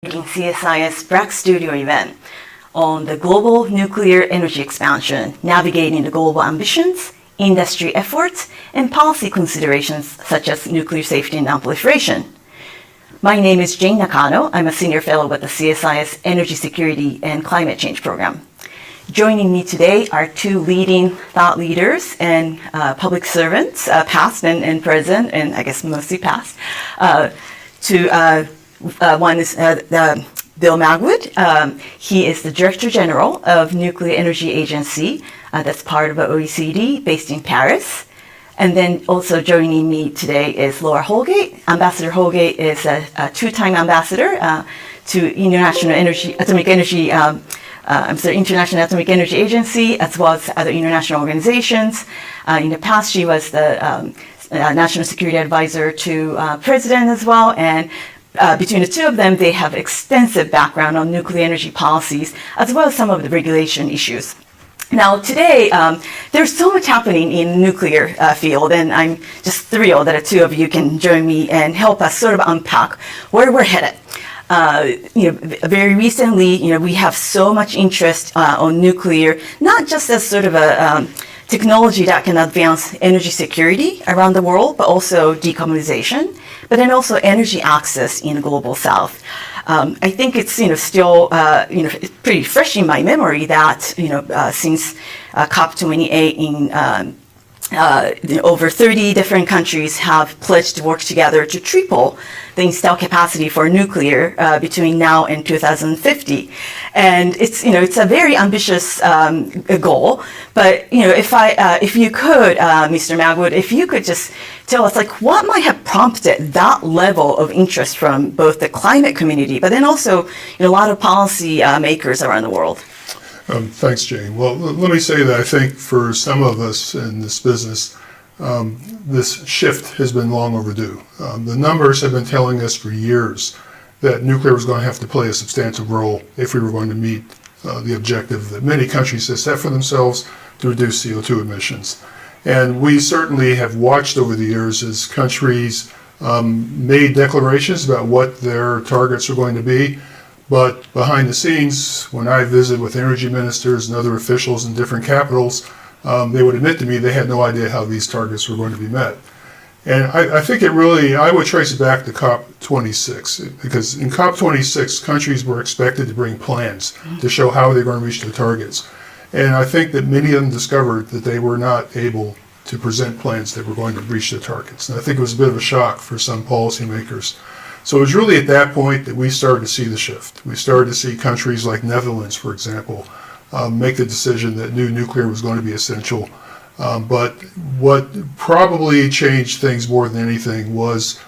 CSIS BRAC Studio event on the global nuclear energy expansion, navigating the global ambitions, industry efforts, and policy considerations such as nuclear safety and non-proliferation. My name is Jane Nakano. I'm a senior fellow with the CSIS Energy Security and Climate Change Program. Joining me today are two leading thought leaders and public servants, past and present, and I guess mostly past. One is Bill Magwood. He is the Director General of Nuclear Energy Agency, that's part of the OECD, based in Paris. And then also joining me today is Laura Holgate. Ambassador Holgate is a two-time ambassador to International Atomic Energy Agency, as well as other international organizations. In the past, she was the National Security Advisor to President as well, and between the two of them, they have extensive background on nuclear energy policies, as well as some of the regulation issues. Now, today, there's so much happening in the nuclear field, and I'm just thrilled that the two of you can join me and help us sort of unpack where we're headed. Very recently, we have so much interest on nuclear, not just as sort of a technology that can advance energy security around the world, but also decarbonization, but then also energy access in the global south. I think it's still it's pretty fresh in my memory that since COP28 in over 30 different countries have pledged to work together to triple the installed capacity for nuclear between now and 2050, and it's a very ambitious goal. But if you could, Mr. Magwood, if you could just tell us what might have prompted that level of interest from both the climate community, but then also a lot of policy makers around the world. Thanks, Jane. Well, let me say that I think for some of us in this business, this shift has been long overdue. The numbers have been telling us for years that nuclear was going to have to play a substantial role if we were going to meet the objective that many countries have set for themselves to reduce CO2 emissions. And we certainly have watched over the years as countries made declarations about what their targets are going to be. But behind the scenes, when I visit with energy ministers and other officials in different capitals, they would admit to me they had no idea how these targets were going to be met. And I think I would trace it back to COP26, because in COP26, countries were expected to bring plans to show how they're going to reach their targets. And I think that many of them discovered that they were not able to present plans that were going to reach their targets. And I think it was a bit of a shock for some policymakers. So it was really at that point that we started to see the shift. We started to see countries like Netherlands, for example, make the decision that new nuclear was going to be essential. But what probably changed things more than anything was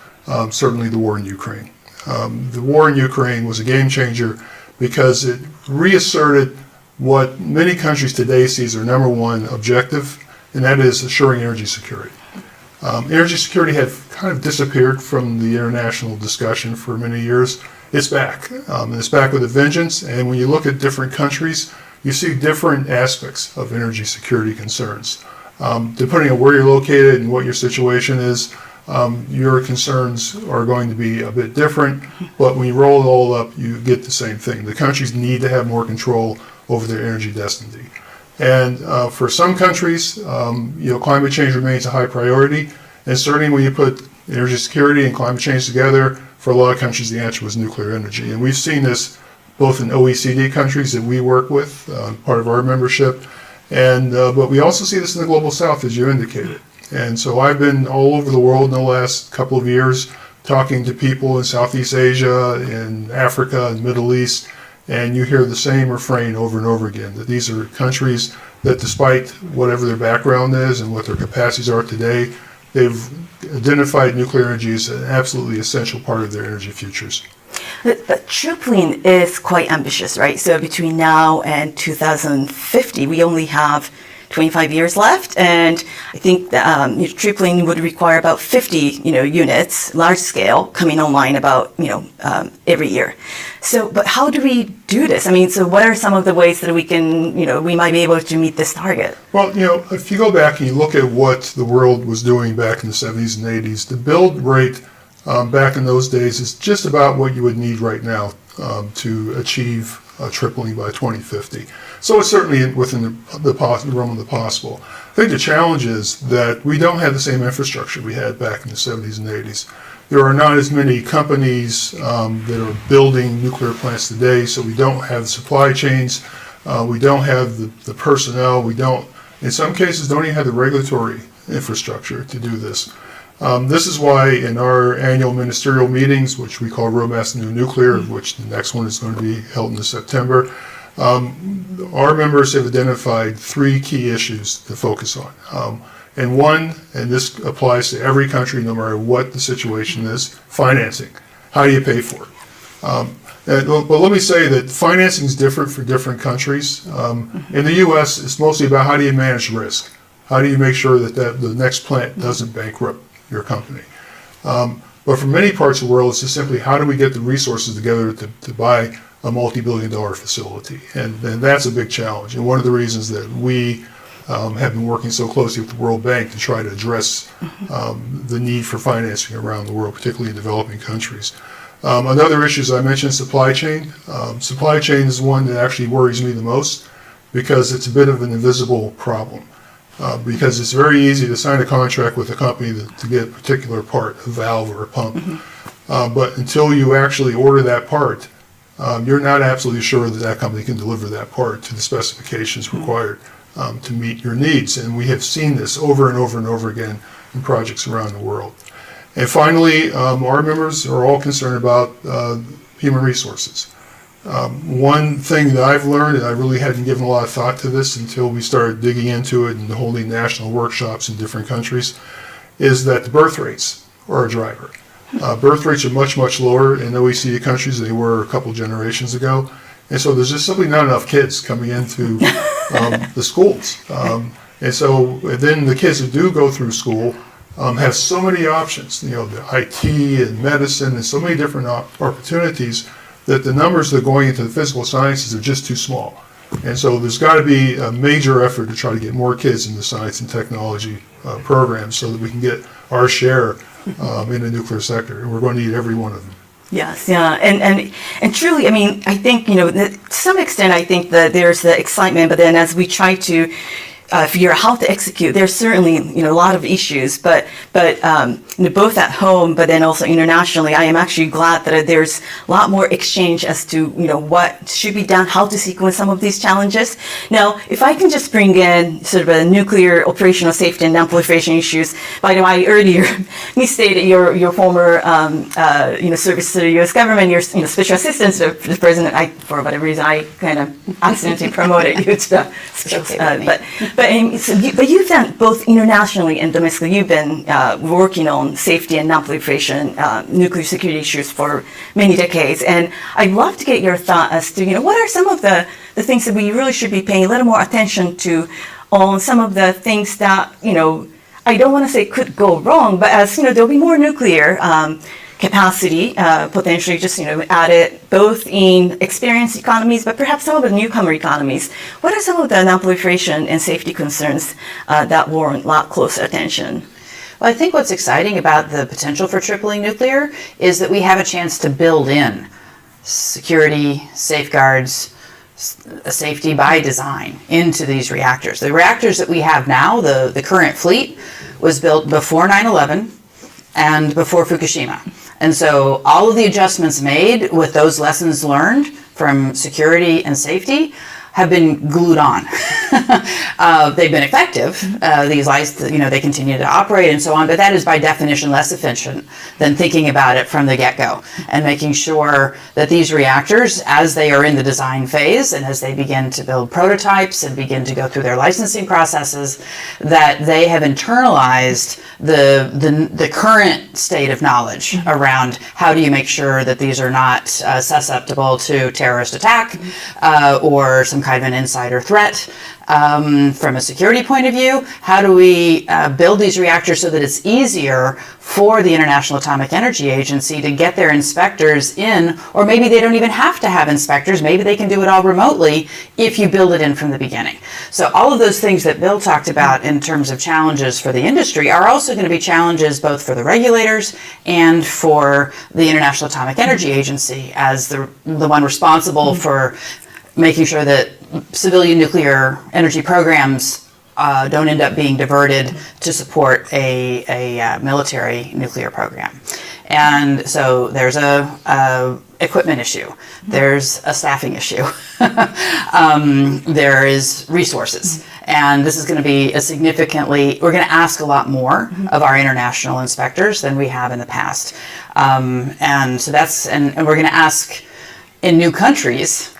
certainly the war in Ukraine. The war in Ukraine was a game changer because it reasserted what many countries today see as their number one objective, and that is assuring energy security. Energy security had kind of disappeared from the international discussion for many years. It's back, and it's back with a vengeance. And when you look at different countries, you see different aspects of energy security concerns. Depending on where you're located and what your situation is, your concerns are going to be a bit different. But when you roll it all up, you get the same thing. The countries need to have more control over their energy destiny. And for some countries, climate change remains a high priority. And certainly when you put energy security and climate change together, for a lot of countries, the answer was nuclear energy. And we've seen this both in OECD countries that we work with, part of our membership, and but we also see this in the global south, as you indicated. And so I've been all over the world in the last couple of years talking to people in Southeast Asia, in Africa, and Middle East, and you hear the same refrain over and over again, that these are countries that despite whatever their background is and what their capacities are today, they've identified nuclear energy as an absolutely essential part of their energy futures. But tripling is quite ambitious, right? So between now and 2050, we only have 25 years left, and I think that, tripling would require about 50 units, large scale, coming online about every year. So, but how do we do this? I mean, so what are some of the ways that we can we might be able to meet this target? Well, if you go back and you look at what the world was doing back in the 70s and 80s, the build rate back in those days is just about what you would need right now to achieve tripling by 2050. So it's certainly within the realm of the possible. I think the challenge is that we don't have the same infrastructure we had back in the 70s and 80s. There are not as many companies that are building nuclear plants today, so we don't have the supply chains, we don't have the personnel, we don't, in some cases, don't even have the regulatory infrastructure to do this. This is why in our annual ministerial meetings, which we call Roadmaps to New Nuclear, which the next one is going to be held in September, our members have identified 3 key issues to focus on. And one, and this applies to every country no matter what the situation is, financing. How do you pay for it? But let me say that financing is different for different countries. In the U.S., it's mostly about how do you manage risk? How do you make sure that the next plant doesn't bankrupt your company? But for many parts of the world, it's just simply how do we get the resources together to buy a multi-billion-dollar facility? And that's a big challenge. And one of the reasons that we have been working so closely with the World Bank to try to address the need for financing around the world, particularly in developing countries. Another issue, as I mentioned, supply chain. Supply chain is one that actually worries me the most because it's a bit of an invisible problem. Because it's very easy to sign a contract with a company to get a particular part, a valve or a pump. But until you actually order that part, you're not absolutely sure that that company can deliver that part to the specifications required to meet your needs. And we have seen this over and over and over again in projects around the world. And finally, our members are all concerned about human resources. One thing that I've learned, and I really hadn't given a lot of thought to this until we started digging into it and holding national workshops in different countries, is that the birth rates are a driver. Birth rates are much, much lower in OECD countries than they were a couple generations ago. And so there's just simply not enough kids coming into the schools. And so then the kids who do go through school have so many options, the IT and medicine and so many different opportunities that the numbers that are going into the physical sciences are just too small. And so there's got to be a major effort to try to get more kids into science and technology programs so that we can get our share in the nuclear sector. And we're going to need every one of them. Yes, yeah, and truly, I mean, I think, to some extent, I think that there's the excitement, but then as we try to figure out how to execute, there's certainly, a lot of issues, but both at home, but then also internationally, I am actually glad that there's a lot more exchange as to, what should be done, how to sequence some of these challenges. Now, if I can just bring in sort of a nuclear operational safety and non-proliferation issues, by the way, earlier, you stated your former, service to the U.S. government, your, special assistant to the president. For whatever reason, I kind of accidentally promoted you to the special, but you've done both internationally and domestically. You've been working on safety and non-proliferation, nuclear security issues for many decades. And I'd love to get your thought as to, what are some of the things that we really should be paying a little more attention to on some of the things that, I don't want to say could go wrong, but as, there'll be more nuclear capacity, potentially just, added both in experienced economies, but perhaps some of the newcomer economies. What are some of the non-proliferation and safety concerns that warrant a lot closer attention? Well, I think what's exciting about the potential for tripling nuclear is that we have a chance to build in security, safeguards, safety by design into these reactors. The reactors that we have now, the current fleet, was built before 9/11 and before Fukushima. And so all of the adjustments made with those lessons learned from security and safety have been glued on. They've been effective. These lights, they continue to operate and so on, but that is by definition less efficient than thinking about it from the get-go and making sure that these reactors, as they are in the design phase and as they begin to build prototypes and begin to go through their licensing processes, that they have internalized the current state of knowledge around how do you make sure that these are not susceptible to terrorist attack or some kind of an insider threat from a security point of view? How do we build these reactors so that it's easier for the International Atomic Energy Agency to get their inspectors in, or maybe they don't even have to have inspectors, maybe they can do it all remotely if you build it in from the beginning. So all of those things that Bill talked about in terms of challenges for the industry are also going to be challenges both for the regulators and for the International Atomic Energy Agency as the one responsible for making sure that civilian nuclear energy programs don't end up being diverted to support a military nuclear program. And so there's a equipment issue, there's a staffing issue, there is resources. And this is going to be we're going to ask a lot more of our international inspectors than we have in the past. And so and we're going to ask in new countries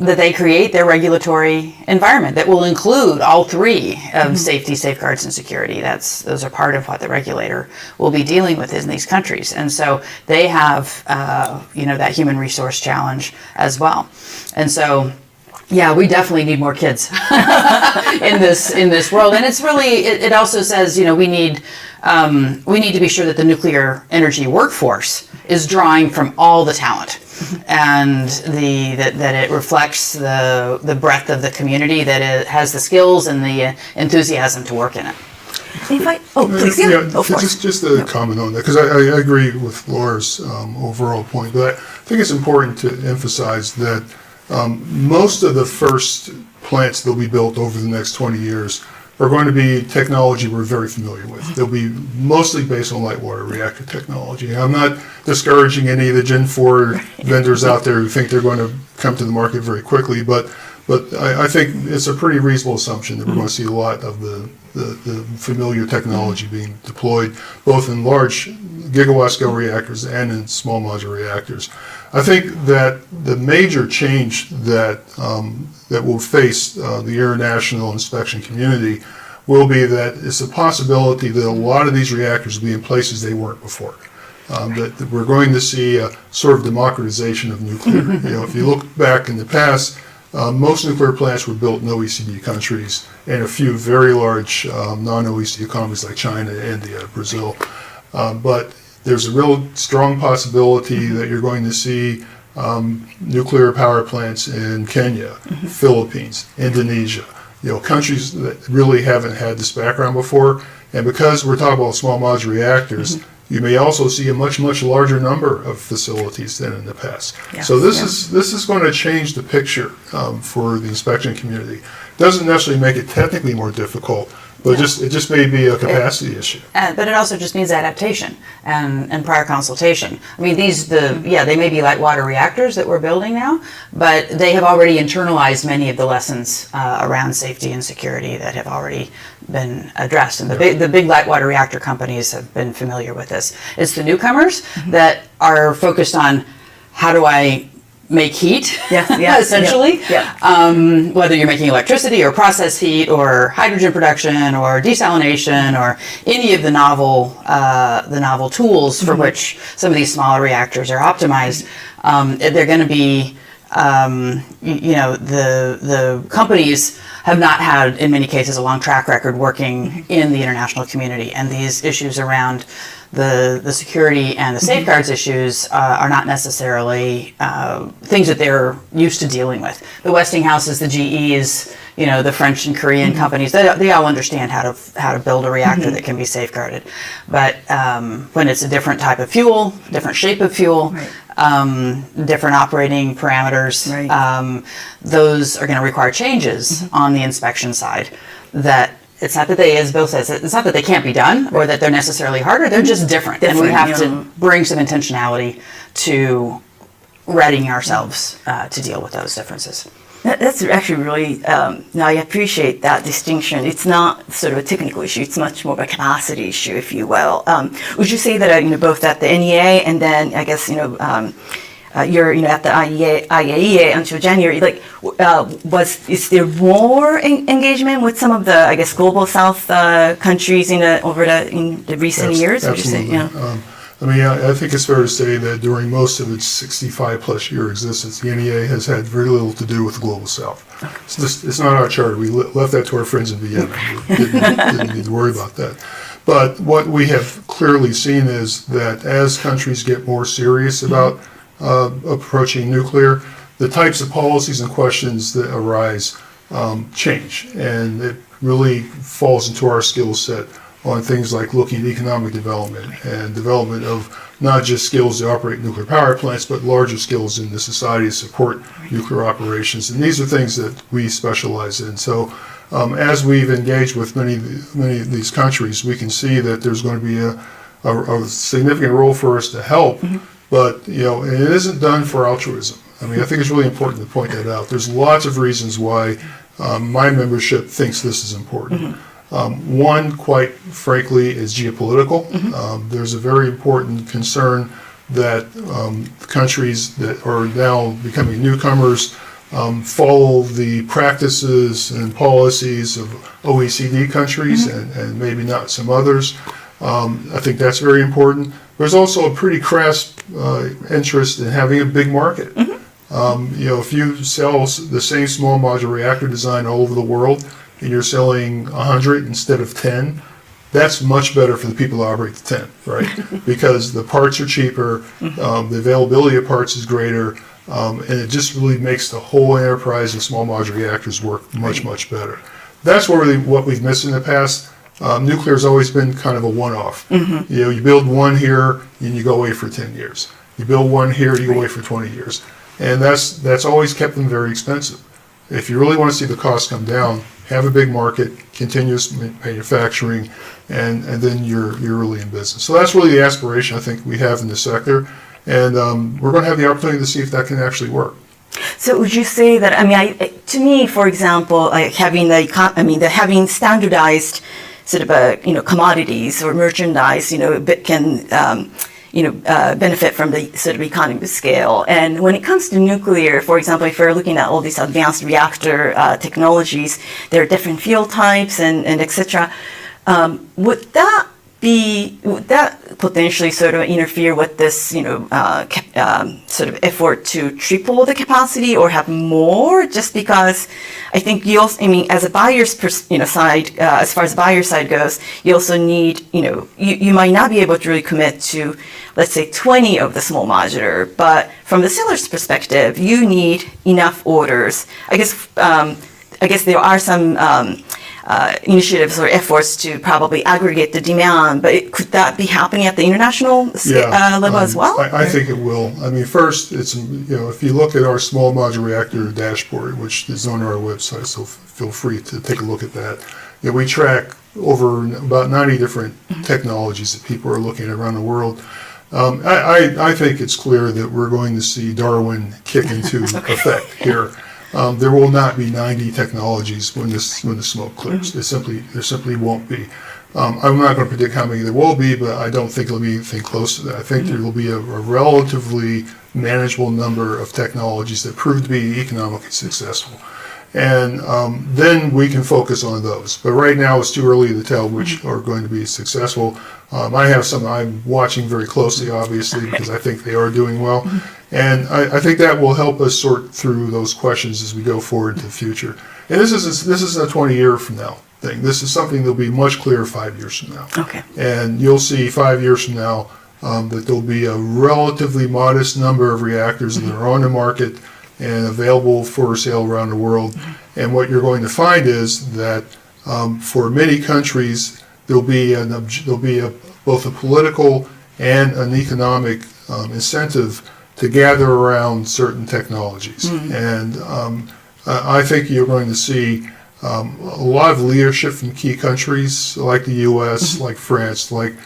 that they create their regulatory environment that will include all three of safety, safeguards, and security. Those are part of what the regulator will be dealing with in these countries. And so they have, that human resource challenge as well. And so, yeah, we definitely need more kids in this world. And it's really, it also says, we need to be sure that the nuclear energy workforce is drawing from all the talent, and that it reflects the breadth of the community, that it has the skills and the enthusiasm to work in it. Please, just a comment on that, because I agree with Laura's overall point, but I think it's important to emphasize that most of the first plants that will be built over the next 20 years are going to be technology we're very familiar with. They'll be mostly based on light water reactor technology. I'm not discouraging any of the Gen 4 vendors out there who think they're going to come to the market very quickly, but I think it's a pretty reasonable assumption that we're going to see a lot of the familiar technology being deployed, both in large gigawatt scale reactors and in small modular reactors. I think that the major change that will face the international inspection community will be that it's a possibility that a lot of these reactors will be in places they weren't before. That we're going to see a sort of democratization of nuclear. If you look back in the past, most nuclear plants were built in OECD countries and a few very large non-OECD economies like China, India, Brazil. But there's a real strong possibility that you're going to see nuclear power plants in Kenya, Philippines, Indonesia, countries that really haven't had this background before. And because we're talking about small modular reactors, you may also see a much, much larger number of facilities than in the past. Yes, so this is going to change the picture for the inspection community. Doesn't necessarily make it technically more difficult, but it just may be a capacity issue. But it also just means adaptation and prior consultation. I mean, they may be light water reactors that we're building now, but they have already internalized many of the lessons around safety and security that have already been addressed. And the big light water reactor companies have been familiar with this. It's the newcomers that are focused on how do I make heat, essentially. Whether you're making electricity or process heat or hydrogen production or desalination or any of the novel tools for which some of these smaller reactors are optimized, they're going to be, the companies have not had, in many cases, a long track record working in the international community, and these issues around the security and the safeguards issues are not necessarily things that they're used to dealing with. The Westinghouses, the GEs, the French and Korean companies, they all understand how to build a reactor that can be safeguarded. But when it's a different type of fuel, different shape of fuel, different operating parameters, those are going to require changes on the inspection side. That it's not that they, as Bill says, it's not that they can't be done or that they're necessarily harder. They're just different, and we have to bring some intentionality to readying ourselves to deal with those differences. That's actually really, I appreciate that distinction. It's not sort of a technical issue, it's much more of a capacity issue, if you will. Would you say that, both at the NEA and then, I guess, you're, at the IAEA until January, is there more engagement with some of the, I guess, global South countries in the recent years? Would you say? Absolutely. I mean, I think it's fair to say that during most of its 65-plus year existence, the NEA has had very little to do with the Global South. It's not our charter. We left that to our friends in Vienna. We didn't need to worry about that. But what we have clearly seen is that as countries get more serious about approaching nuclear, the types of policies and questions that arise change. And it really falls into our skill set on things like looking at economic development and development of not just skills to operate nuclear power plants, but larger skills in the society to support nuclear operations. And these are things that we specialize in. So as we've engaged with many of these countries, we can see that there's going to be a significant role for us to help, but it isn't done for altruism. I mean, I think it's really important to point that out. There's lots of reasons why my membership thinks this is important. One, quite frankly, is geopolitical. There's a very important concern that countries that are now becoming newcomers follow the practices and policies of OECD countries and maybe not some others. I think that's very important. There's also a pretty crass interest in having a big market. If you sell the same small modular reactor design all over the world, and you're selling 100 instead of 10, that's much better for the people who operate the 10, right? Because the parts are cheaper, the availability of parts is greater, and it just really makes the whole enterprise of small modular reactors work much, much better. That's really what we've missed in the past. Nuclear has always been kind of a one-off. You build one here, and you go away for 10 years. You build one here, you go away for 20 years. And that's always kept them very expensive. If you really want to see the costs come down, have a big market, continuous manufacturing, and then you're really in business. So that's really the aspiration I think we have in the sector, and we're going to have the opportunity to see if that can actually work. So would you say that, to me, for example, having standardized sort of commodities or merchandise, can benefit from the sort of economy of scale. And when it comes to nuclear, for example, if you're looking at all these advanced reactor technologies, there are different fuel types and et cetera. Would that potentially sort of interfere with this, sort of effort to triple the capacity or have more? Just because I think you also, as a buyer's side, as far as the buyer side goes, you also need, you might not be able to really commit to, let's say, 20 of the small modular, but from the seller's perspective, you need enough orders. I guess there are some initiatives or efforts to probably aggregate the demand, but could that be happening at the international level as well? I think it will. First, it's if you look at our small modular reactor dashboard, which is on our website, so feel free to take a look at that. We track over about 90 different technologies that people are looking at around the world. I think it's clear that we're going to see Darwin kick into effect here. There will not be 90 technologies when the smoke clears. There simply won't be. I'm not going to predict how many there will be, but I don't think it'll be anything close to that. I think there will be a relatively manageable number of technologies that prove to be economically successful. And then we can focus on those. But right now it's too early to tell which are going to be successful. I have some I'm watching very closely, obviously, because I think they are doing well. And I think that will help us sort through those questions as we go forward to the future. And this is a 20-year from now thing. This is something that'll be much clearer 5 years from now. Okay. And you'll see 5 years from now that there'll be a relatively modest number of reactors that are on the market and available for sale around the world. And what you're going to find is that for many countries, there'll be both a political and an economic incentive to gather around certain technologies. And I think you're going to see a lot of leadership from key countries like the U.S., like France, like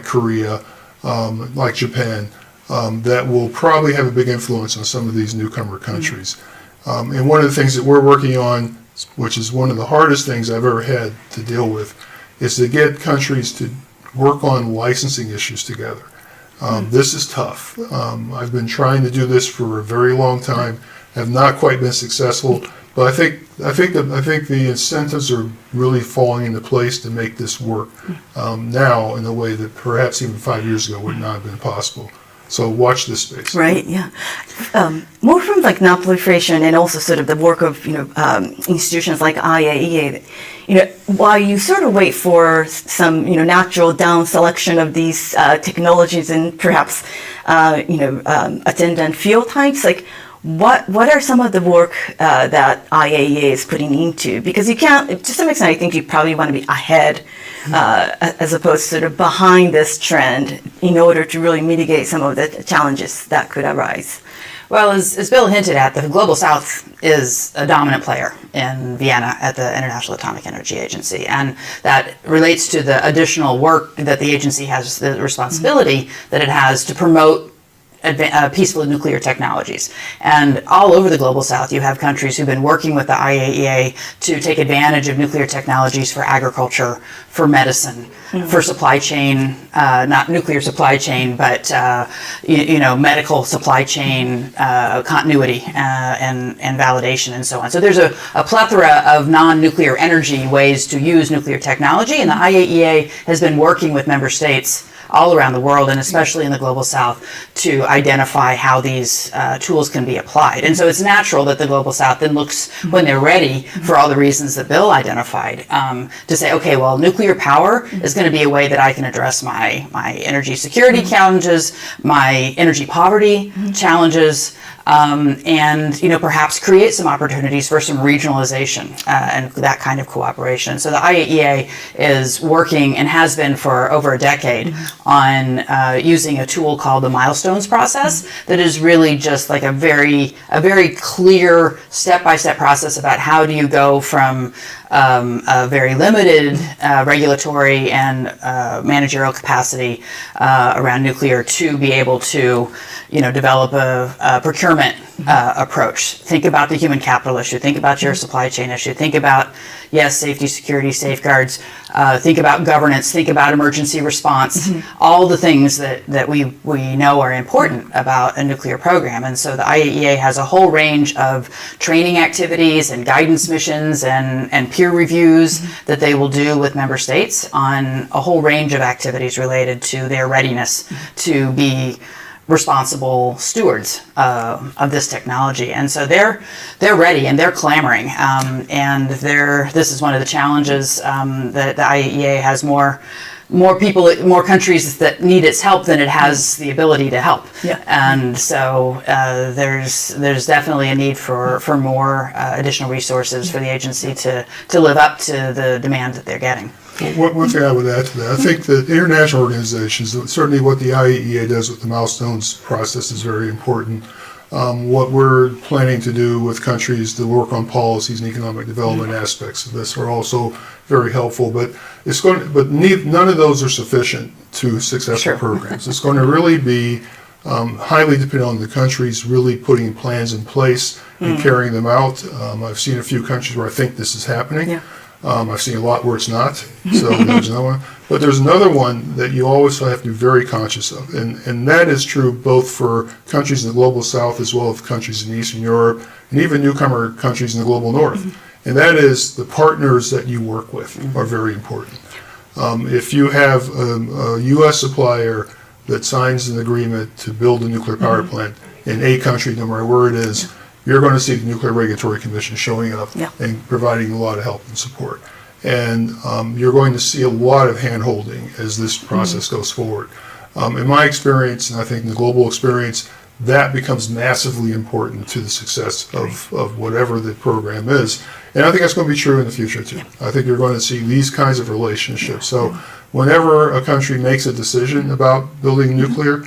Korea, like Japan, that will probably have a big influence on some of these newcomer countries. And one of the things that we're working on, which is one of the hardest things I've ever had to deal with, is to get countries to work on licensing issues together. This is tough. I've been trying to do this for a very long time, have not quite been successful, But I think the incentives are really falling into place to make this work now in a way that perhaps even 5 years ago would not have been possible. So watch this space. Right. Yeah. More from like non-proliferation and also sort of the work of institutions like IAEA. While you sort of wait for some natural down selection of these technologies and perhaps attendant field types, like what are some of the work that IAEA is putting into? Because you can't, to some extent, I think you probably want to be ahead as opposed to sort of behind this trend in order to really mitigate some of the challenges that could arise. Well, as Bill hinted at, the Global South is a dominant player in Vienna at the International Atomic Energy Agency, and that relates to the additional work that the agency has, the responsibility that it has to promote peaceful nuclear technologies. And all over the Global South, you have countries who've been working with the IAEA to take advantage of nuclear technologies for agriculture, for medicine, for supply chain, not nuclear supply chain, but medical supply chain continuity and validation and so on. So there's a plethora of non-nuclear energy ways to use nuclear technology, and the IAEA has been working with member states all around the world, and especially in the Global South, to identify how these tools can be applied. And so it's natural that the Global South then looks, when they're ready, for all the reasons that Bill identified, to say, okay, well, nuclear power is going to be a way that I can address my energy security challenges, my energy poverty challenges, and perhaps create some opportunities for some regionalization and that kind of cooperation. So the IAEA is working and has been for over a decade on using a tool called the milestones process that is really just like a very clear step-by-step process about how do you go from a very limited regulatory and managerial capacity around nuclear to be able to develop a procurement approach. Think about the human capital issue. Think about your supply chain issue. Think about, yes, safety, security, safeguards. Think about governance. Think about emergency response. All the things that we know are important about a nuclear program. And so the IAEA has a whole range of training activities and guidance missions and peer reviews that they will do with member states on a whole range of activities related to their readiness to be responsible stewards of this technology. And so they're ready and they're clamoring. And this is one of the challenges that the IAEA has more people, more countries that need its help than it has the ability to help. Yeah. And so there's definitely a need for more additional resources for the agency to live up to the demand that they're getting. One thing I would add to that, I think that international organizations, certainly what the IAEA does with the milestones process is very important. What we're planning to do with countries to work on policies and economic development aspects of this are also very helpful. But none of those are sufficient to successful programs. It's going to really be highly dependent on the countries really putting plans in place and carrying them out. I've seen a few countries where I think this is happening. Yeah. I've seen a lot where it's not, so there's another one. But there's another one that you always have to be very conscious of, and that is true both for countries in the Global South as well as countries in Eastern Europe, and even newcomer countries in the Global North. And that is the partners that you work with are very important. If you have a U.S. supplier that signs an agreement to build a nuclear power plant in a country, no matter where it is, you're going to see the Nuclear Regulatory Commission showing up and providing a lot of help and support. And you're going to see a lot of hand-holding as this process goes forward. In my experience, and I think in the global experience, that becomes massively important to the success of whatever the program is. And I think that's going to be true in the future, too. I think you're going to see these kinds of relationships. So whenever a country makes a decision about building nuclear,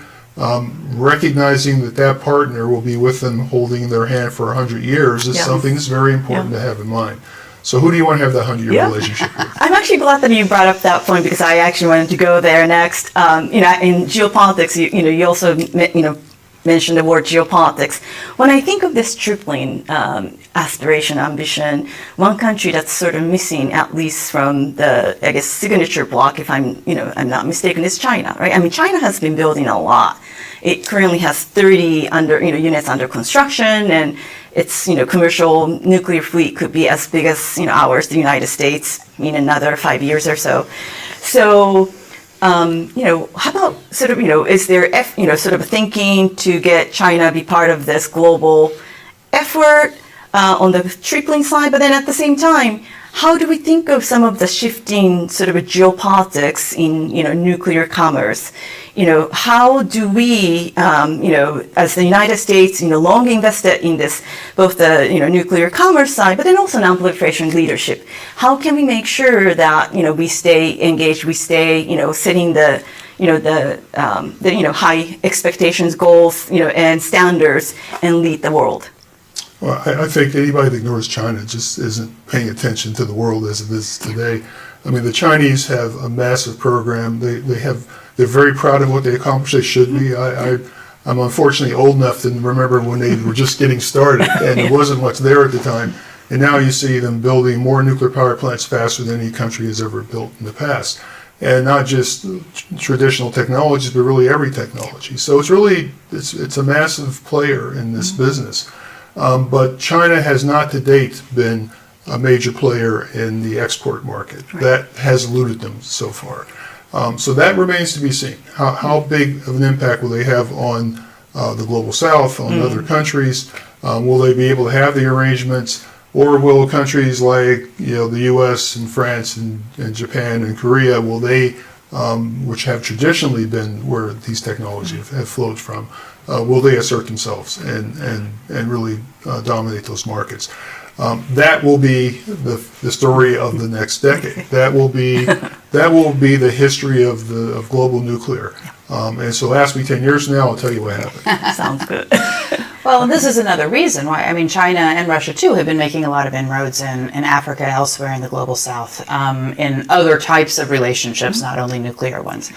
recognizing that partner will be with them holding their hand for 100 years is something that's very important to have in mind. So who do you want to have that 100-year relationship with? I'm actually glad that you brought up that point because I actually wanted to go there next. In geopolitics, you also mentioned the word geopolitics. When I think of this tripling aspiration, ambition, one country that's sort of missing, at least from the, I guess, signature block, if I'm not mistaken, is China, right? I mean, China has been building a lot. It currently has 30 units under construction, and its commercial nuclear fleet could be as big as ours, the United States, in another 5 years or so. So, how about sort of is there sort of thinking to get China be part of this global effort on the tripling side, but then at the same time, how do we think of some of the shifting sort of geopolitics in nuclear commerce? How do we, as the United States, long invested in this, both the nuclear commerce side, but then also non-proliferation leadership? How can we make sure that we stay engaged, we stay setting the high expectations, goals, and standards, and lead the world? Well, I think anybody that ignores China just isn't paying attention to the world as it is today. I mean, the Chinese have a massive program. They're very proud of what they accomplished. They should be. I'm unfortunately old enough to remember when they were just getting started, and there wasn't much there at the time. And now you see them building more nuclear power plants faster than any country has ever built in the past. And not just traditional technologies, but really every technology. So it's a massive player in this business. But China has not to date been a major player in the export market. Right. That has eluded them so far. So that remains to be seen. How big of an impact will they have on the global south, on other countries? Will they be able to have the arrangements? Or will countries like the U.S. and France and Japan and Korea, will they, which have traditionally been where these technologies have flowed from, will they assert themselves and really dominate those markets? That will be the story of the next decade. That will be the history of global nuclear. And so ask me 10 years from now, I'll tell you what happened. Sounds good. Well, and this is another reason why, China and Russia, too, have been making a lot of inroads in Africa and elsewhere in the global south, in other types of relationships, not only nuclear ones.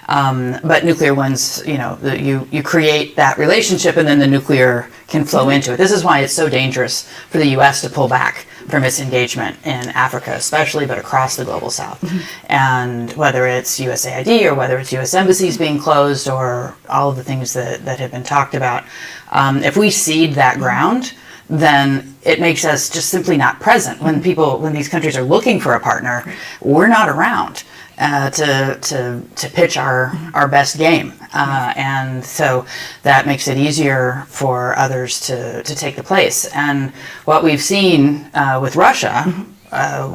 But nuclear ones, you create that relationship and then the nuclear can flow into it. This is why it's so dangerous for the U.S. to pull back from its engagement in Africa, especially, but across the global south. And whether it's USAID or whether it's U.S. embassies being closed or all of the things that have been talked about, if we cede that ground, then it makes us just simply not present. When these countries are looking for a partner, we're not around to pitch our best game. And so that makes it easier for others to take the place. And what we've seen with Russia,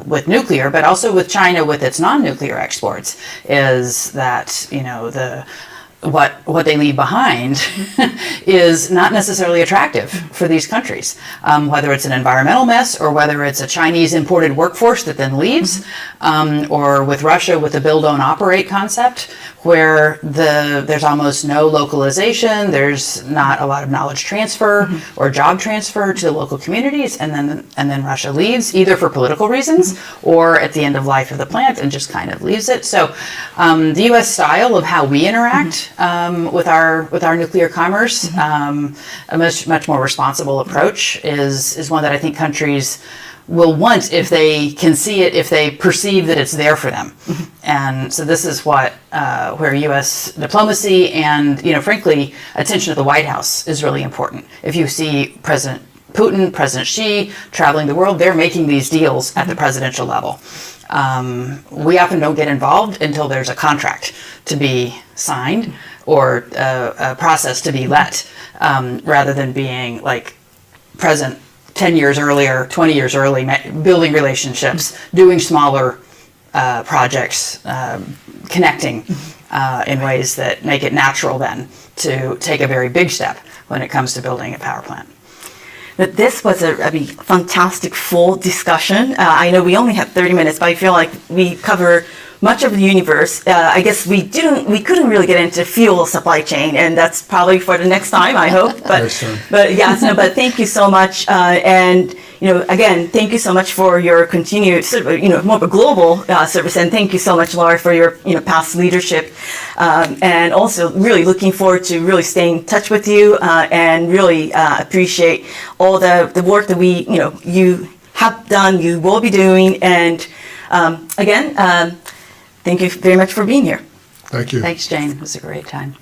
with nuclear, but also with China with its non-nuclear exports, is that what they leave behind is not necessarily attractive for these countries, whether it's an environmental mess or whether it's a Chinese imported workforce that then leaves, or with Russia with the build, own, operate concept, where there's almost no localization, there's not a lot of knowledge transfer or job transfer to the local communities, and then Russia leaves either for political reasons or at the end of life of the plant and just kind of leaves it. So the U.S. style of how we interact with our nuclear commerce, a much more responsible approach is one that I think countries will want if they can see it, if they perceive that it's there for them. And so this is where U.S. diplomacy and, frankly, attention to the White House is really important. If you see President Putin, President Xi traveling the world, they're making these deals at the presidential level. We often don't get involved until there's a contract to be signed or a process to be let, rather than being like present 10 years earlier, 20 years early, building relationships, doing smaller projects, connecting in ways that make it natural then to take a very big step when it comes to building a power plant. But this was a fantastic full discussion. I know we only have 30 minutes, but I feel like we cover much of the universe. I guess we couldn't really get into fuel supply chain, and that's probably for the next time, I hope. But thank you so much. And again, thank you so much for your continued, more of a global service. And thank you so much, Laura, for your past leadership. And also really looking forward to really staying in touch with you and really appreciate all the work that you have done, you will be doing. And again, thank you very much for being here. Thank you. Thanks, Jane. It was a great time.